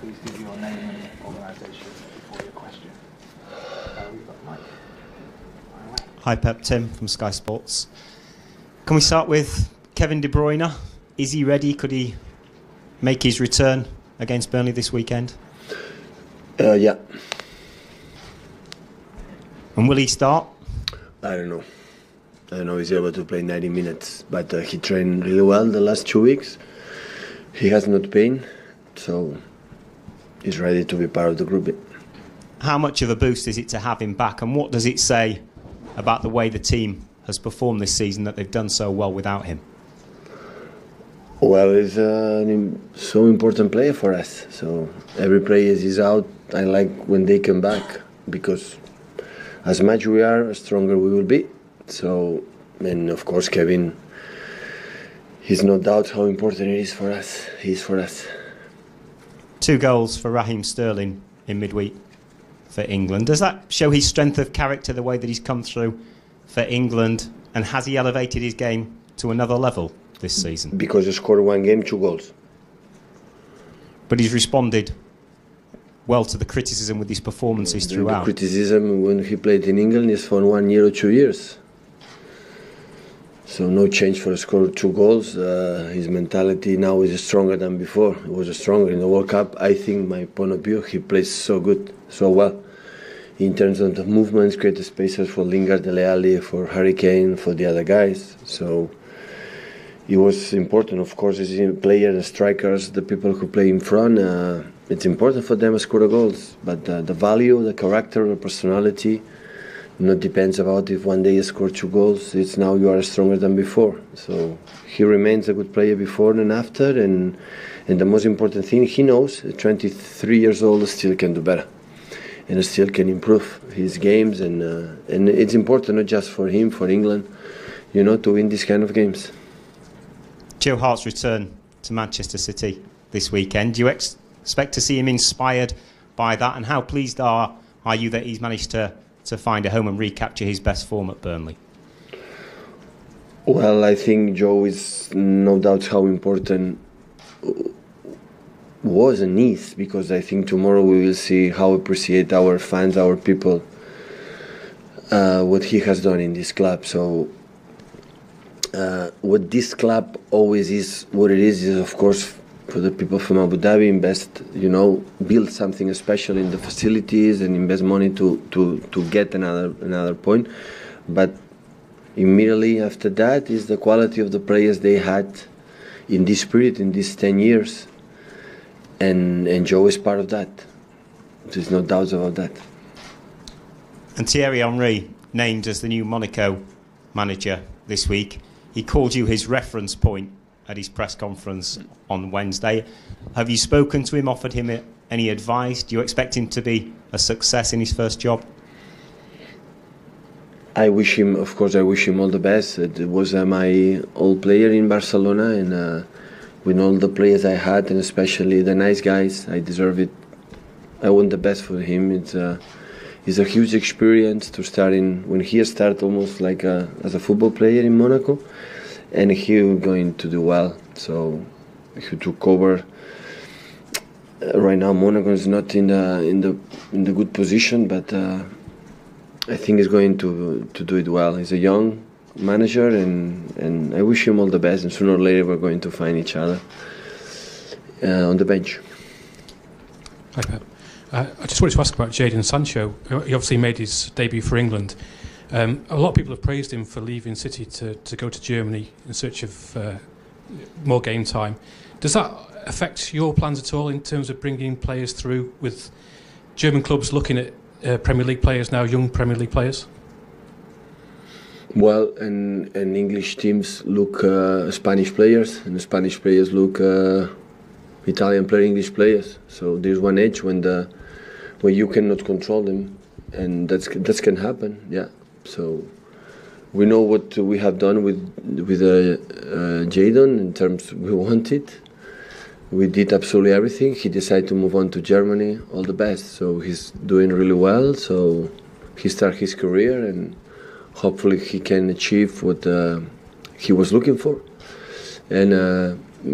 please give your name and organisation before your question. We've got Mike. Hi Pep, Tim from Sky Sports. Can we start with Kevin De Bruyne? Is he ready? Could he make his return against Burnley this weekend? Yeah. And will he start? I don't know. I don't know if he's able to play 90 minutes, but he trained really well the last 2 weeks. He has not pain, so he's ready to be part of the group. How much of a boost is it to have him back, and what does it say about the way the team has performed this season that they've done so well without him? Well, he's so important player for us. So every player is out. I like when they come back, because as much we are, stronger we will be. So, and of course, Kevin, he's no doubt how important it is for us. He's for us. 2 goals for Raheem Sterling in midweek for England. Does that show his strength of character, the way that he's come through for England, and has he elevated his game to another level this season? Because he scored 1 game, 2 goals. But he's responded well to the criticism with his performances throughout. The criticism when he played in England is for 1 year or 2 years. So no change for a score 2 goals. His mentality now is stronger than before. He was stronger in the World Cup. I think, my point of view, he plays so good, so well. In terms of the movements, create spaces for Lingard, Dele Alli, for Harry Kane, for the other guys. So it was important, of course, as a player, the strikers, the people who play in front. It's important for them to score the goals. But the value, the character, the personality, not depends about if one day you score 2 goals. It's now you are stronger than before. So he remains a good player before and after. And the most important thing, he knows, at 23 years old, still can do better. And still can improve his games. And it's important, not just for him, for England, to win these kind of games. Joe Hart's return to Manchester City this weekend. Do you expect to see him inspired by that? And how pleased are you that he's managed to find a home and recapture his best form at Burnley? Well, I think Joe is no doubt how important was and is, because I think tomorrow we will see how appreciate our fans, our people, what he has done in this club. So what this club always is, what it is of course for the people from Abu Dhabi, invest, build something special in the facilities and invest money to get another point. But immediately after that is the quality of the players they had in this period, in these 10 years. And Joe is part of that. There's no doubts about that. And Thierry Henry named as the new Monaco manager this week. He called you his reference point at his press conference on Wednesday. Have you spoken to him, offered him any advice? Do you expect him to be a success in his first job? I wish him all the best. It was my old player in Barcelona, and with all the players I had, and especially the nice guys, I deserve it. I want the best for him. It's a huge experience to start when he started almost like as a football player in Monaco. And he was going to do well. So he took over. Right now, Monaco is not in the good position, but I think he's going to do it well. He's a young manager, and I wish him all the best. And sooner or later, we're going to find each other on the bench. Hi, Pep. I just wanted to ask about Jadon Sancho. He obviously made his debut for England. A lot of people have praised him for leaving City to go to Germany in search of more game time. Does that affect your plans at all in terms of bringing players through, with German clubs looking at Premier League players now, young Premier League players? Well, and English teams look Spanish players, and the Spanish players look Italian player, English players. So there's one edge where you cannot control them, and that can happen. Yeah. So we know what we have done with Jadon in terms we wanted. We did absolutely everything. He decided to move on to Germany. All the best. So he's doing really well. So he started his career, and hopefully he can achieve what he was looking for. And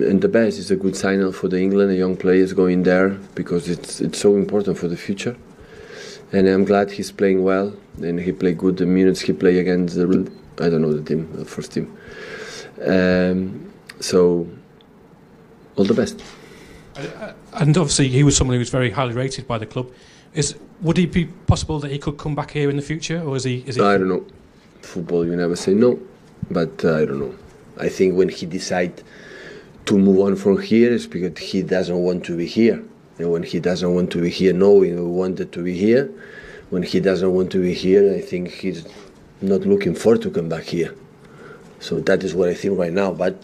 and the best. It's a good signal for the England, the young players going there, because it's so important for the future. And I'm glad he's playing well, and he played good the minutes he played against the, I don't know the team, the first team. So all the best. And obviously he was someone who was very highly rated by the club. Would it be possible that he could come back here in the future, or is he? I don't know. Football, you never say no, but I don't know. I think when he decides to move on from here, it's because he doesn't want to be here. And when he doesn't want to be here, knowing we wanted to be here, when he doesn't want to be here, I think he's not looking forward to come back here. So that is what I think right now. But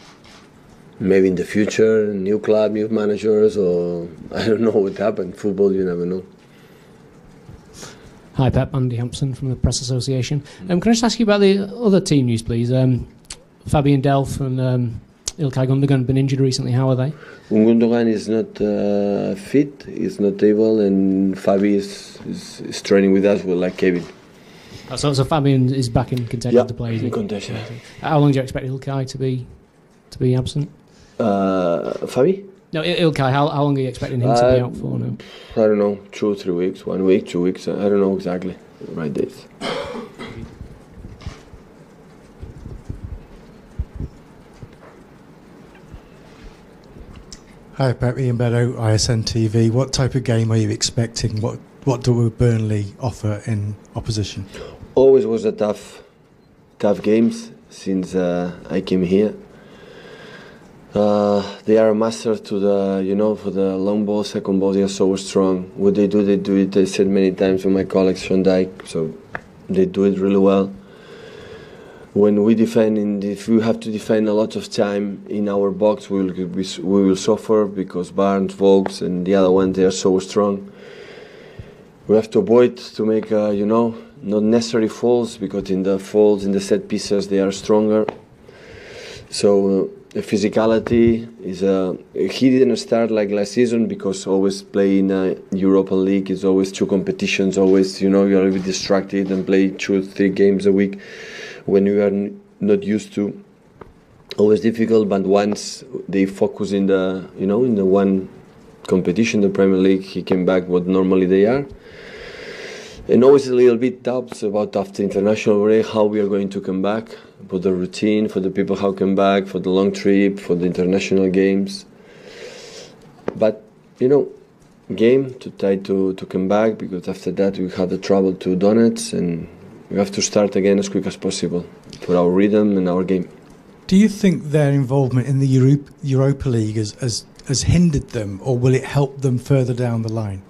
maybe in the future, new club, new managers, or I don't know what happened. Football, you never know. Hi Pep, Andy Hampson from the Press Association. Can I just ask you about the other team news, please? Fabian Delph and Ilkay Gundogan have been injured recently. How are they? Gundogan is not fit, he's not able, and Fabi is training with us, like Kevin. So Fabian is back in contention to play, is he? In contention. How long do you expect Ilkay to be absent? Fabi? No, Ilkay, how long are you expecting him to be out for now? I don't know, 2 or 3 weeks, 1 week, 2 weeks, I don't know exactly the right dates. Hi Pep, Ian Beddoe, ISN TV. What type of game are you expecting? What do Burnley offer in opposition? Always was a tough games since I came here. They are a master to the, for the long ball, second ball. They are so strong. What they do it. I said many times with my colleagues, Sean Dyke. So they do it really well. When we defend, if we have to defend a lot of time in our box, we will suffer because Barnes, Vokes, and the other one, they are so strong. We have to avoid to make, not necessary falls, because in the falls, in the set pieces, they are stronger. So the physicality is he didn't start like last season, because always play in Europa League is always 2 competitions, always, you're a little bit distracted and play 2 or 3 games a week when you are not used to. Always difficult, but once they focus in the, in the one competition, the Premier League, he came back what normally they are. And always a little bit doubts about after international break how we are going to come back, for the routine, for the people how come back, for the long trip, for the international games. But, game to try to come back, because after that we have the travel to Donetsk, and we have to start again as quick as possible for our rhythm and our game. Do you think their involvement in the Europa League has hindered them, or will it help them further down the line?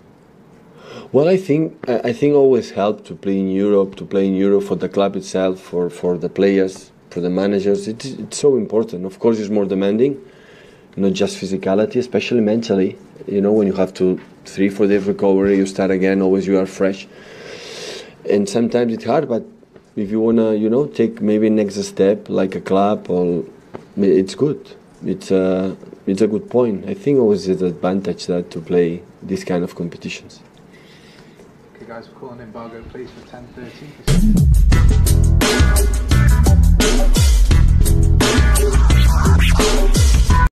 Well, I think always help to play in Europe, for the club itself, for the players, for the managers. It's so important. Of course, it's more demanding, not just physicality, especially mentally. When you have 3-4 days recovery, you start again, always you are fresh. And sometimes it's hard, but if you want to, take maybe next step, like a club, or it's good. It's a good point. I think always it's an advantage that to play this kind of competitions. Okay, guys, we're calling embargo, please, for 10:30.